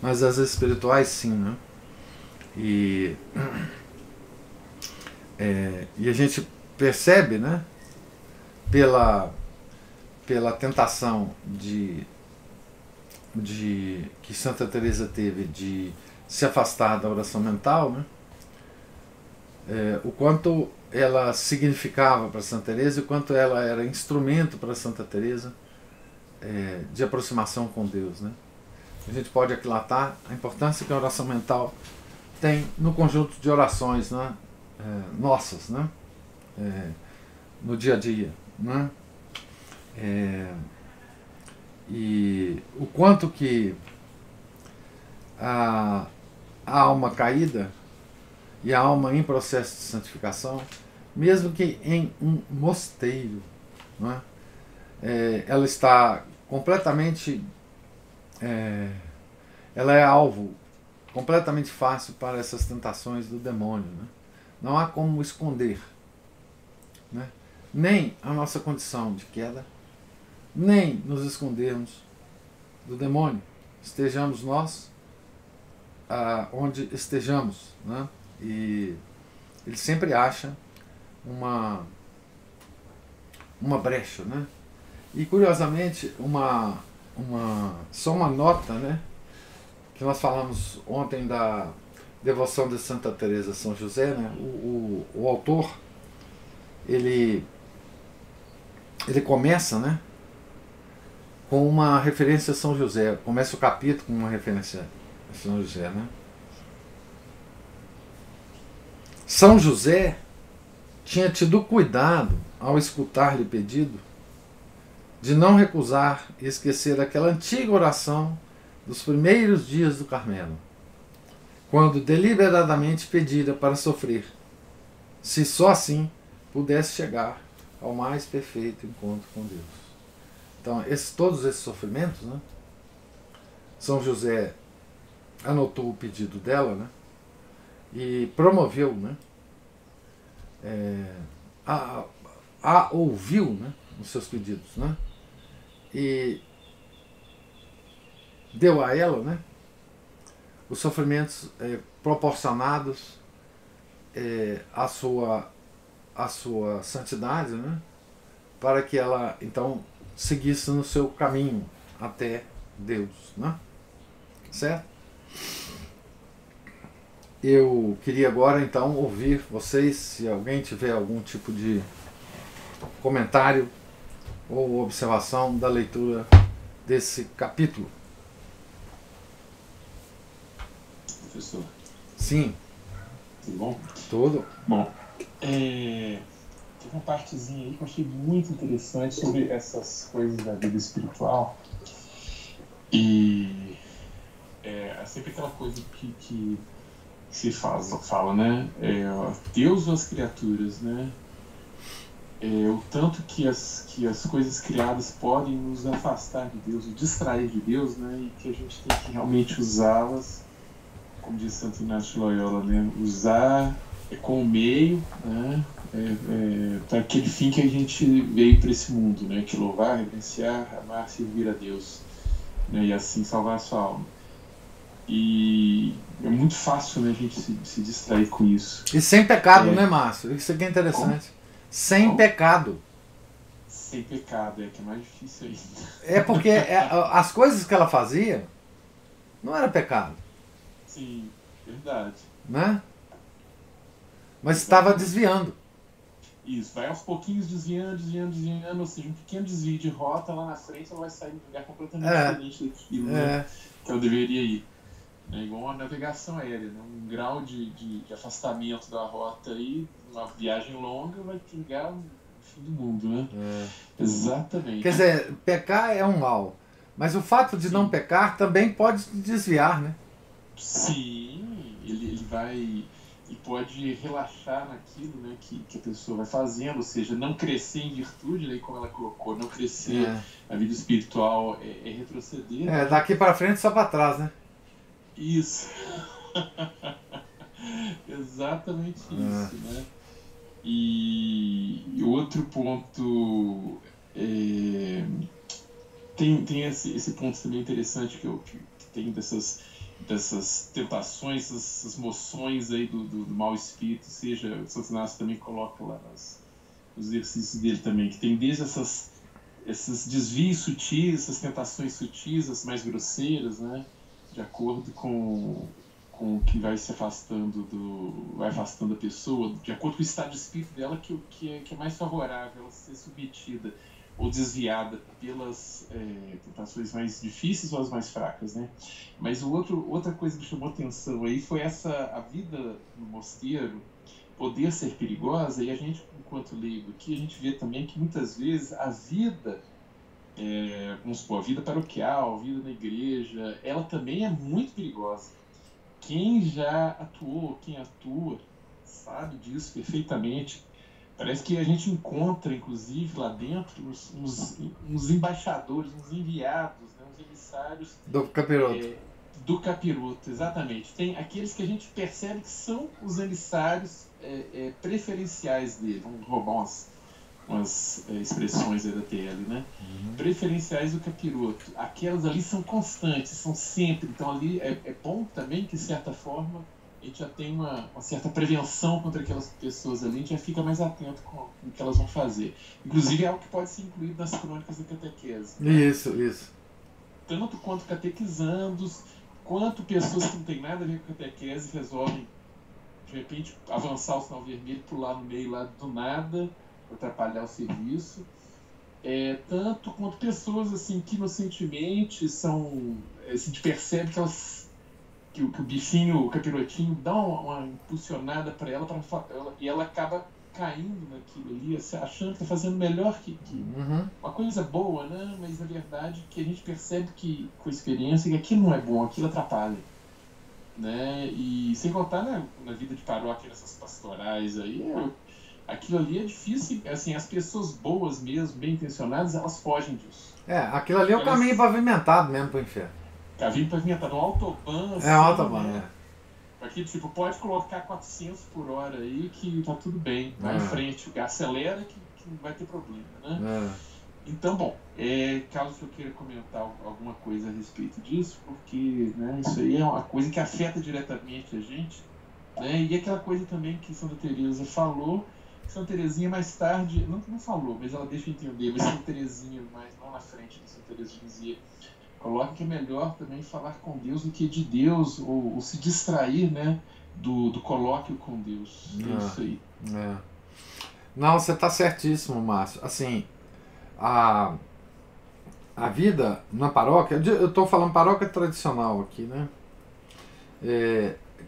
Mas as espirituais sim, né? E a gente percebe, né? Pela tentação que Santa Teresa teve de se afastar da oração mental, né? O quanto ela significava para Santa Teresa e o quanto ela era instrumento para Santa Teresa de aproximação com Deus, né? A gente pode aquilatar a importância que a oração mental tem no conjunto de orações, né? Nossas, né? No dia a dia, né? E o quanto que a alma caída e a alma em processo de santificação, mesmo que em um mosteiro, né? Ela está completamente ela é alvo completamente fácil para essas tentações do demônio, né? Não há como esconder, né? Nem a nossa condição de queda, nem nos escondermos do demônio, estejamos nós onde estejamos, né? E ele sempre acha uma brecha, né? E curiosamente, só uma nota, né? Que nós falamos ontem da devoção de Santa Teresa São José, né? O autor, ele começa, né, com uma referência a São José. Começa o capítulo com uma referência a São José, né? São José tinha tido cuidado, ao escutar-lhe pedido, de não recusar e esquecer aquela antiga oração dos primeiros dias do Carmelo, quando deliberadamente pedira para sofrer, se só assim pudesse chegar ao mais perfeito encontro com Deus. Então, todos esses sofrimentos, né, São José anotou o pedido dela, né, e promoveu, né, ouviu, né, os seus pedidos, né, e deu a ela, né, os sofrimentos proporcionados à sua santidade, né, para que ela então seguisse no seu caminho até Deus, né? Certo? Eu queria agora então ouvir vocês, se alguém tiver algum tipo de comentário ou observação da leitura desse capítulo. Professor. Sim. Tudo bom? Tudo. Bom, teve uma partezinha aí que eu achei muito interessante sobre essas coisas da vida espiritual. E é sempre aquela coisa que se fala, né? Deus ou as criaturas, né? O tanto que as coisas criadas podem nos afastar de Deus, nos distrair de Deus, né? E que a gente tem que realmente usá-las, como diz Santo Inácio de Loyola, né? Usar como meio, né? Para aquele fim que a gente veio para esse mundo, né? Que louvar, reverenciar, amar, servir a Deus, né? E assim salvar a sua alma. E é muito fácil, né, a gente se distrair com isso. E sem pecado, né, Márcio? Isso aqui é interessante. Como? Sem pecado. Sem pecado, que é mais difícil ainda. É porque as coisas que ela fazia não era pecado. Sim, verdade. Né? Mas estava desviando. Isso, vai aos pouquinhos desviando, ou seja, um pequeno desvio de rota lá na frente, ela vai sair de um lugar completamente diferente daquilo, né, que ela deveria ir. É igual uma navegação aérea, né? Um grau de afastamento da rota aí, uma viagem longa vai pingar no fim do mundo, né? Exatamente. Quer dizer, pecar é um mal, mas o fato de não pecar também pode desviar, né? Sim, ele vai e pode relaxar naquilo, né, que a pessoa vai fazendo, ou seja, não crescer em virtude, né, como ela colocou, não crescer na vida espiritual é retroceder. Né? Daqui para frente só para trás, né? Isso. Exatamente isso, né? E outro ponto tem esse ponto também interessante que tem dessas tentações, essas moções aí do mau espírito, seja, o Santo Inácio também coloca lá nos exercícios dele também, que tem desde esses desvios sutis, essas tentações sutis, as mais grosseiras, né? De acordo com o que vai se afastando vai afastando a pessoa, de acordo com o estado de espírito dela, que é mais favorável a ser submetida ou desviada pelas tentações mais difíceis ou as mais fracas, né? Mas outra coisa que chamou atenção aí foi a vida no mosteiro poder ser perigosa, e a gente, enquanto leigo aqui, a gente vê também que muitas vezes a vida, vamos supor, a vida paroquial, a vida na igreja, ela também é muito perigosa. Quem já atuou, quem atua, sabe disso perfeitamente. Parece que a gente encontra, inclusive, lá dentro, uns embaixadores, uns enviados, né, uns emissários... Do capiroto. Do capiroto, exatamente. Tem aqueles que a gente percebe que são os emissários preferenciais dele. Vamos roubar umas expressões aí da TL, né? Preferenciais do capiroto. Aquelas ali são constantes, são sempre. Então ali é bom também que, de certa forma, a gente já tem uma certa prevenção contra aquelas pessoas ali, a gente já fica mais atento com o que elas vão fazer. Inclusive é algo que pode ser incluído nas crônicas da catequese. Né? Isso. Tanto quanto catequizandos, quanto pessoas que não têm nada a ver com catequese resolvem, de repente, avançar o sinal vermelho, pular no meio lá do nada, atrapalhar o serviço. Tanto quanto pessoas assim, que inocentemente são. A gente percebe que o bichinho, o capirotinho, dá uma impulsionada para ela, e ela acaba caindo naquilo ali, achando que está fazendo melhor que uma coisa boa, né? Mas na verdade que a gente percebe que, com a experiência, que aquilo não é bom, aquilo atrapalha. Né? E sem contar na vida de paróquia, nessas pastorais aí, aquilo ali é difícil, assim, as pessoas boas mesmo, bem intencionadas, elas fogem disso. Aquilo ali é o caminho pavimentado mesmo pro inferno. Caminho pavimentado, um autobahn, assim, um autobahn, né? Aqui, tipo, pode colocar 400 por hora aí que tá tudo bem, vai em frente, acelera que não vai ter problema, né? Então, bom, caso eu queira comentar alguma coisa a respeito disso, porque, né, isso aí é uma coisa que afeta diretamente a gente, né? E aquela coisa também que Santa Teresa falou, que Santa Teresinha mais tarde, não falou, mas ela deixa entender, mas Santa Teresinha mais lá na frente, Santa Teresa dizia, coloca que é melhor também falar com Deus do que de Deus, ou se distrair, né, do colóquio com Deus. É isso aí. Não, você está certíssimo, Márcio. Assim, a vida na paróquia, eu estou falando paróquia tradicional aqui, né?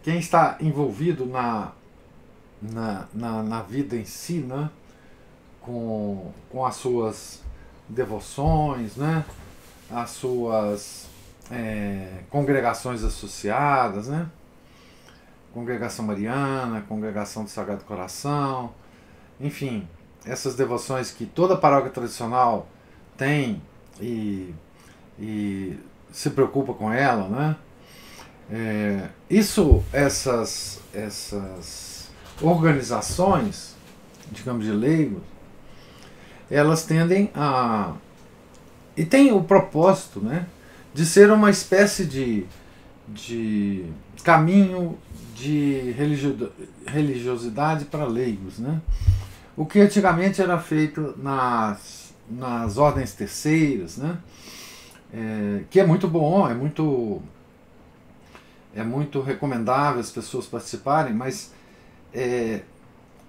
Quem está envolvido na vida em si, né? Com as suas devoções, né? As suas congregações associadas, né? Congregação Mariana, Congregação do Sagrado Coração, enfim, essas devoções que toda paróquia tradicional tem e se preocupa com ela, né? Essas organizações, digamos, de leigos, elas tendem a... E tem o propósito, né, de ser uma espécie de caminho de religiosidade para leigos, né? O que antigamente era feito nas ordens terceiras, né? Que é muito bom, é muito recomendável as pessoas participarem, mas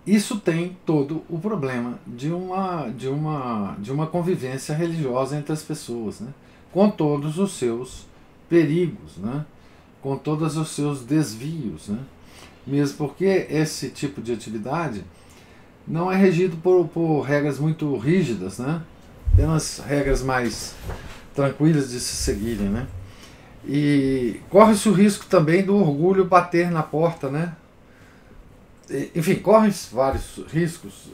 isso tem todo o problema de uma convivência religiosa entre as pessoas, né? Com todos os seus perigos, né? Com todos os seus desvios, né? Mesmo porque esse tipo de atividade não é regido por regras muito rígidas, né? Apenas regras mais tranquilas de se seguirem, né? E corre-se o risco também do orgulho bater na porta, né? Enfim, corre-se vários riscos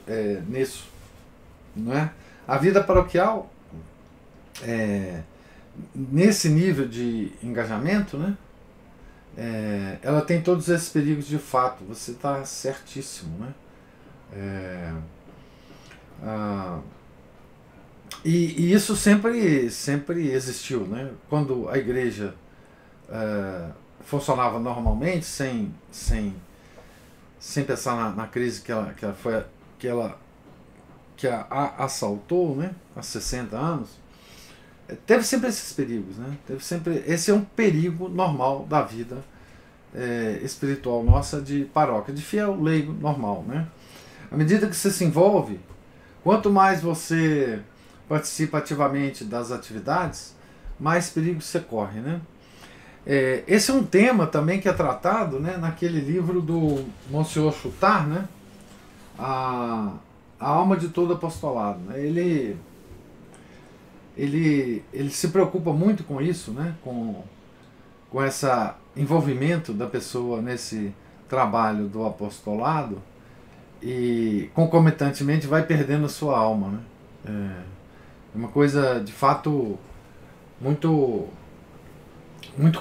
nisso, não é? A vida paroquial, nesse nível de engajamento, né? Ela tem todos esses perigos de fato, você está certíssimo, né? E isso sempre existiu, né? Quando a igreja funcionava normalmente, sem pensar na crise que a assaltou, né? Há 60 anos, teve sempre esses perigos, né? Esse é um perigo normal da vida espiritual nossa de paróquia, de fiel leigo normal, né? À medida que você se envolve, quanto mais você participa ativamente das atividades, mais perigo você corre, né? Esse é um tema também que é tratado, né, naquele livro do Monsieur Chutar, né? A alma de todo apostolado, né? Ele se preocupa muito com isso, né? Com esse envolvimento da pessoa nesse trabalho do apostolado, e concomitantemente vai perdendo a sua alma, né? É uma coisa de fato muito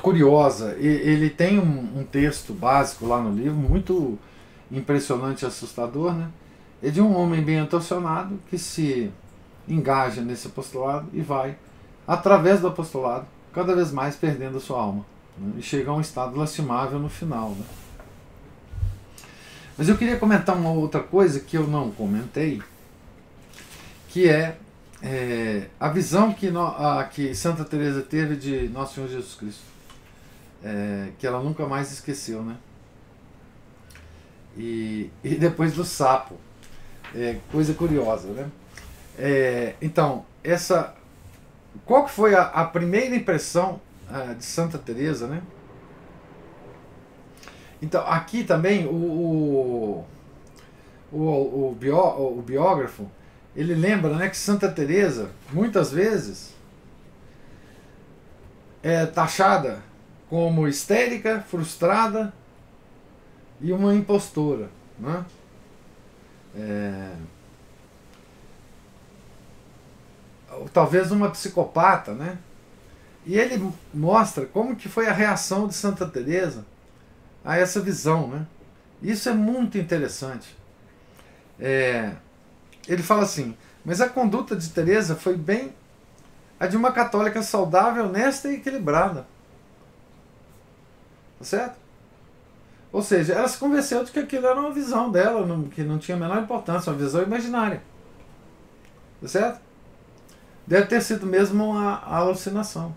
curiosa. Ele tem um texto básico lá no livro muito impressionante e assustador, né? é de um homem bem intencionado que se engaja nesse apostolado e vai, através do apostolado, cada vez mais perdendo a sua alma, né? E chega a um estado lastimável no final, né? Mas eu queria comentar uma outra coisa que eu não comentei, que é, a visão que Santa Teresa teve de Nosso Senhor Jesus Cristo, que ela nunca mais esqueceu, né? E depois do sapo, coisa curiosa, né? Então, qual que foi a primeira impressão de Santa Teresa, né? Então, aqui também o biógrafo, ele lembra, né, que Santa Teresa muitas vezes é taxada como histérica, frustrada e uma impostora, né? Talvez uma psicopata, né? E ele mostra como que foi a reação de Santa Teresa a essa visão, né? Isso é muito interessante. Ele fala assim: mas a conduta de Teresa foi bem a de uma católica saudável, honesta e equilibrada. Tá certo? Ou seja, ela se convenceu de que aquilo era uma visão dela, que não tinha a menor importância, uma visão imaginária. Tá certo? Deve ter sido mesmo uma alucinação.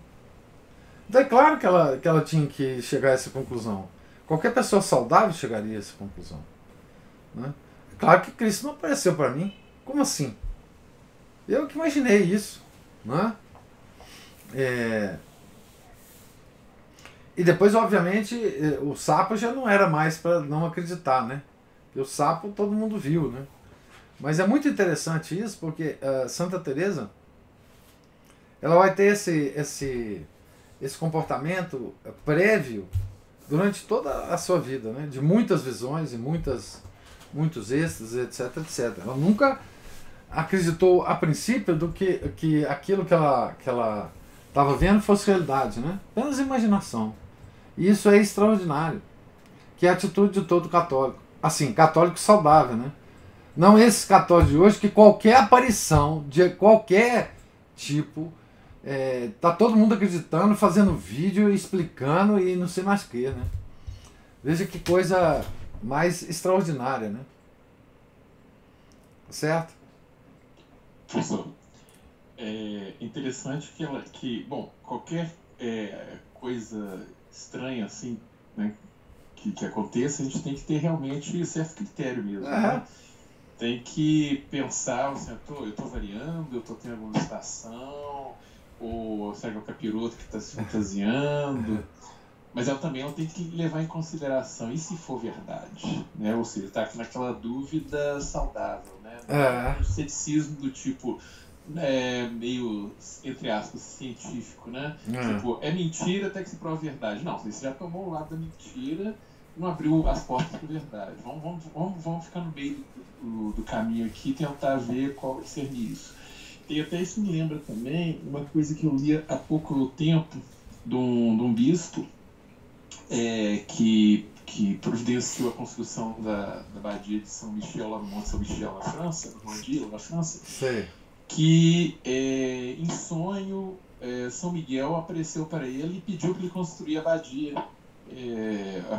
Então é claro que ela tinha que chegar a essa conclusão. Qualquer pessoa saudável chegaria a essa conclusão, né? Claro que Cristo não apareceu para mim. Como assim? Eu que imaginei isso, né? E depois, obviamente, o sapo já não era mais para não acreditar, né? Porque o sapo todo mundo viu, né? Mas é muito interessante isso, porque Santa Teresa, ela vai ter esse comportamento prévio durante toda a sua vida, né? De muitas visões e muitos êxtases, etc, etc. Ela nunca acreditou a princípio que aquilo que ela estava vendo fosse realidade, né? Apenas imaginação. E isso é extraordinário, que é a atitude de todo católico. Assim, católico saudável, né? Não esses católicos de hoje que qualquer aparição de qualquer tipo, tá todo mundo acreditando, fazendo vídeo, explicando e não sei mais o que, né? Veja que coisa mais extraordinária, né? Certo? Professor, é interessante bom, qualquer coisa estranha assim, né, que aconteça, a gente tem que ter realmente certo critério mesmo, né? Tem que pensar, assim, eu tô variando, eu tô tendo alguma estação, ou será que é o capiroto que está se fantasiando? Mas ela também tem que levar em consideração, e se for verdade, né? Ou seja, está naquela dúvida saudável, né? O ceticismo do tipo, meio, entre aspas, científico, né? Tipo, é mentira até que se prove verdade. Não, você já tomou o lado da mentira, não abriu as portas para a verdade. Vamos ficar no meio do caminho aqui e tentar ver qual vai ser isso. E até isso me lembra também uma coisa que eu li há pouco tempo de um bispo que providenciou a construção da abadia de São Michel, lá no Monte São Michel, na França, no Normandia, na França. Sim. Que em sonho São Miguel apareceu para ele e pediu para ele construir a abadia,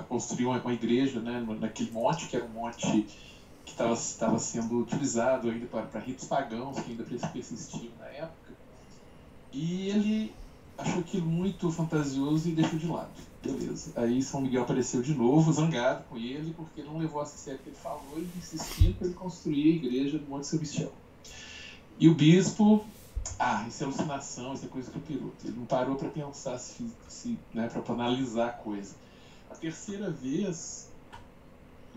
construir uma igreja, né, naquele monte, que era um monte que estava sendo utilizado ainda para ritos pagãos que ainda persistiam na época. E ele achou aquilo muito fantasioso e deixou de lado. Beleza. Aí São Miguel apareceu de novo, zangado com ele, porque ele não levou a sério o que ele falou e insistiu para ele construir a igreja no Monte São Michel. E o bispo, isso é alucinação, isso é coisa do capiroto. Ele não parou para pensar, né, para analisar a coisa. A terceira vez,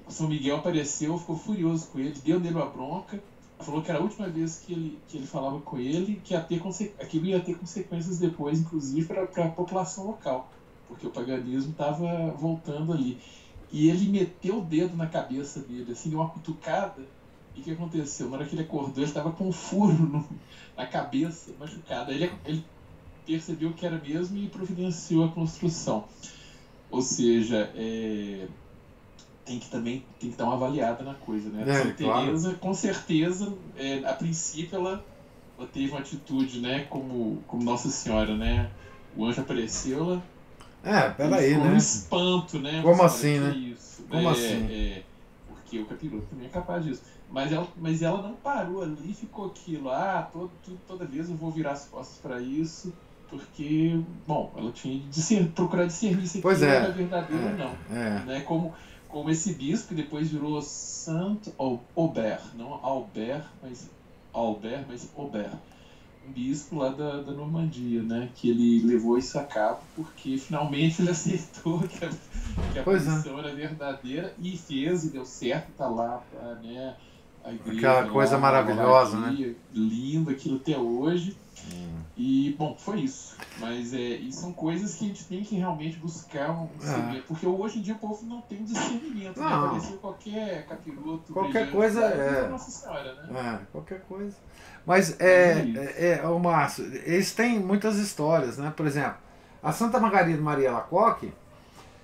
o São Miguel apareceu, ficou furioso com ele, deu nele uma bronca, falou que era a última vez que ele falava com ele, que aquilo ia ter consequências depois, inclusive, para a população local, porque o paganismo estava voltando ali. E ele meteu o dedo na cabeça dele, assim, deu uma cutucada. E o que aconteceu? Na hora que ele acordou, ele estava com um furo na cabeça, machucado. Aí ele percebeu que era mesmo e providenciou a construção. Ou seja, tem que dar uma avaliada na coisa, né? É, Santa Teresa, claro. com certeza, a princípio ela teve uma atitude, né, como Nossa Senhora, né? O anjo apareceu, ele Peraí, ficou no né? espanto, né? Como Falou, assim, que né? isso? Como assim? Porque o capiroto também é capaz disso. Mas ela não parou ali, ficou aquilo, toda vez eu vou virar as costas para isso, porque, bom, ela tinha de procurar discernir se Pois aquilo era é. verdadeiro ou não. É. Né? Como esse bispo que depois virou Saint Aubert, não Albert, mas Aubert, um bispo lá da Normandia, né? Que ele levou isso a cabo porque finalmente ele aceitou que a Pois é. aparição era verdadeira e fez, e deu certo, tá lá, né? A igreja Aquela coisa lá, maravilhosa, né? lindo, aquilo até hoje. E, bom, foi isso. Mas e são coisas que a gente tem que realmente buscar um discernimento. Porque hoje em dia o povo não tem discernimento, né? Não. Apareceu qualquer capiroto, Qualquer brilhante, coisa lá, Nossa Senhora, né? qualquer coisa. Mas o Márcio, eles têm muitas histórias, né? Por exemplo, a Santa Margarida Maria Alacoque,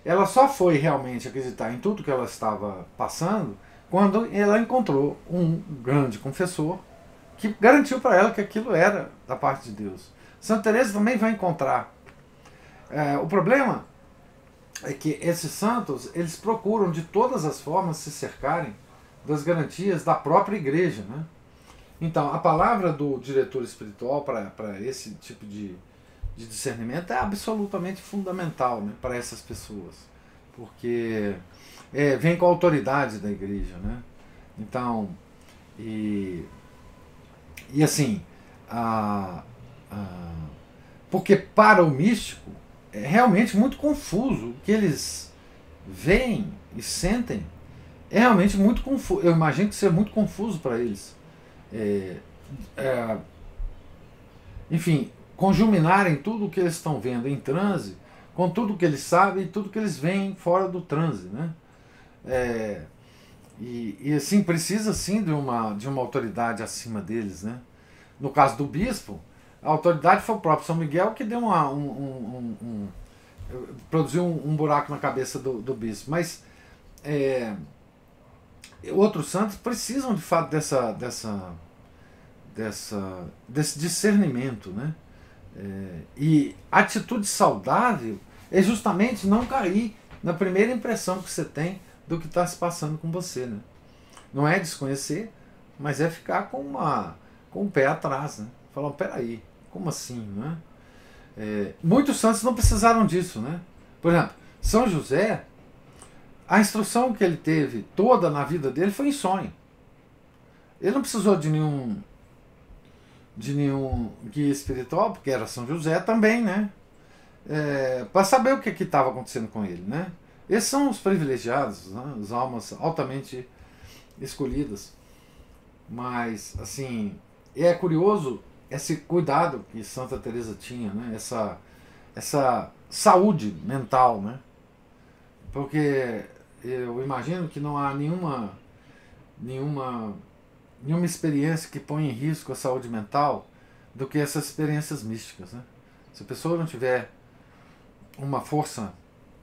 ela só foi realmente acreditar em tudo que ela estava passando quando ela encontrou um grande confessor que garantiu para ela que aquilo era da parte de Deus. Santa Teresa também vai encontrar. O problema é que esses santos, eles procuram de todas as formas se cercarem das garantias da própria igreja, né? Então, a palavra do diretor espiritual para esse tipo de discernimento é absolutamente fundamental, né, para essas pessoas, porque vem com a autoridade da igreja, né? Então, e assim, porque para o místico é realmente muito confuso o que eles veem e sentem, é realmente muito confuso. Eu imagino que seja muito confuso para eles. Enfim, conjuminarem tudo o que eles estão vendo em transe com tudo o que eles sabem e tudo que eles veem fora do transe, né? E assim, precisa sim de uma autoridade acima deles, né? No caso do bispo, a autoridade foi o próprio São Miguel que deu produziu um buraco na cabeça do bispo. Mas outros santos precisam de fato desse discernimento, né? E atitude saudável é justamente não cair na primeira impressão que você tem do que está se passando com você, né? Não é desconhecer, mas é ficar com o pé atrás, né? Falar, peraí, como assim, né? Muitos santos não precisaram disso, né? Por exemplo, São José, a instrução que ele teve toda na vida dele foi em sonho. Ele não precisou de nenhum guia espiritual, porque era São José também, né? Para saber o que estava acontecendo com ele, né? Esses são os privilegiados, né? As almas altamente escolhidas. Mas, assim, é curioso esse cuidado que Santa Teresa tinha, né? Essa saúde mental, né? Porque eu imagino que não há nenhuma experiência que põe em risco a saúde mental do que essas experiências místicas, né? Se a pessoa não tiver uma força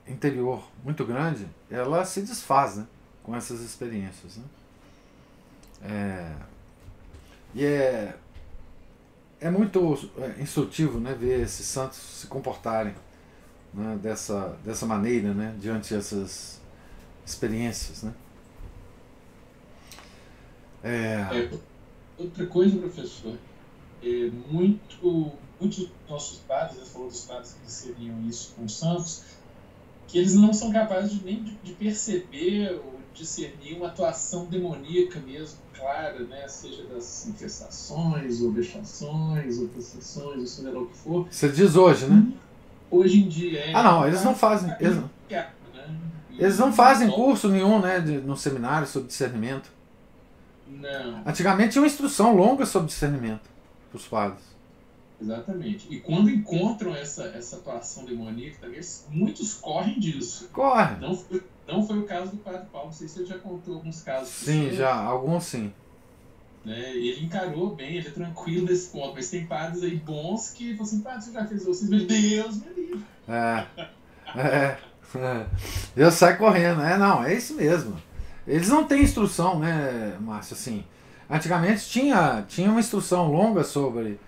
interior muito grande, ela se desfaz, né, com essas experiências, né? E é muito instrutivo, né, ver esses santos se comportarem, né, dessa maneira, né, diante dessas experiências, né? Outra coisa, professor, muitos dos nossos padres, você falou dos padres que discerniam isso com os santos, que eles não são capazes nem de perceber ou discernir uma atuação demoníaca mesmo, clara, né? Seja das infestações, ou vexações, ou possessões, ou seja lá o que for. Você diz hoje, né? Hoje em dia não, eles não fazem. Eles não fazem curso nenhum, né, no seminário sobre discernimento. Não. Antigamente tinha uma instrução longa sobre discernimento para os padres. Exatamente. E quando encontram essa atuação demoníaca, também, muitos correm disso. Corre. Não foi o caso do Padre Paulo. Não sei se ele já contou alguns casos. Sim, já. Alguns sim. Né? Ele encarou bem, ele é tranquilo nesse ponto. Mas tem padres aí bons que falam assim, padre, você já fez isso? Meu Deus, meu Deus. Deus sai correndo. Não, é isso mesmo. Eles não têm instrução, né, Márcio? Assim, antigamente tinha uma instrução longa sobre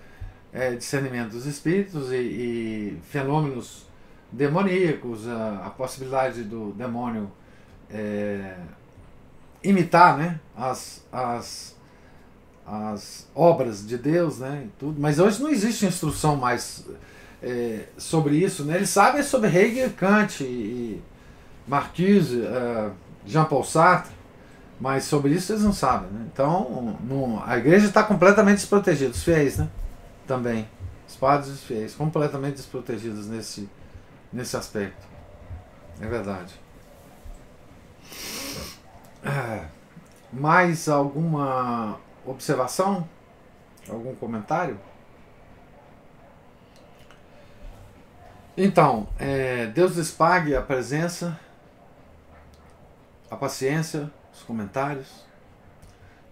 discernimento dos espíritos e fenômenos demoníacos, a possibilidade do demônio imitar, né, as obras de Deus, né, e tudo. Mas hoje não existe instrução mais sobre isso, né? Eles sabem sobre Hegel, Kant e Marcuse, Jean-Paul Sartre, mas sobre isso eles não sabem, né? Então a igreja está completamente desprotegida, os fiéis, né? Também, os padres e os fiéis, completamente desprotegidos nesse aspecto. É verdade. Mais alguma observação? Algum comentário? Então, Deus lhes pague a presença, a paciência, os comentários.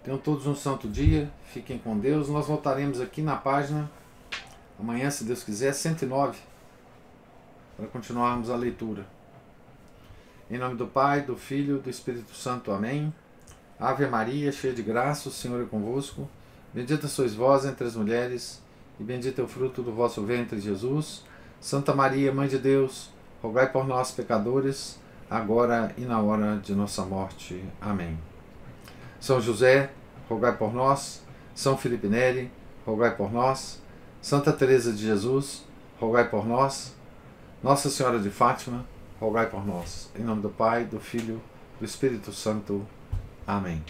Tenham todos um santo dia, fiquem com Deus. Nós voltaremos aqui na página, amanhã, se Deus quiser, 109, para continuarmos a leitura. Em nome do Pai, do Filho e do Espírito Santo. Amém. Ave Maria, cheia de graça, o Senhor é convosco. Bendita sois vós entre as mulheres, e bendito é o fruto do vosso ventre, Jesus. Santa Maria, Mãe de Deus, rogai por nós, pecadores, agora e na hora de nossa morte. Amém. São José, rogai por nós. São Felipe Neri, rogai por nós. Santa Teresa de Jesus, rogai por nós. Nossa Senhora de Fátima, rogai por nós. Em nome do Pai, do Filho, do Espírito Santo. Amém.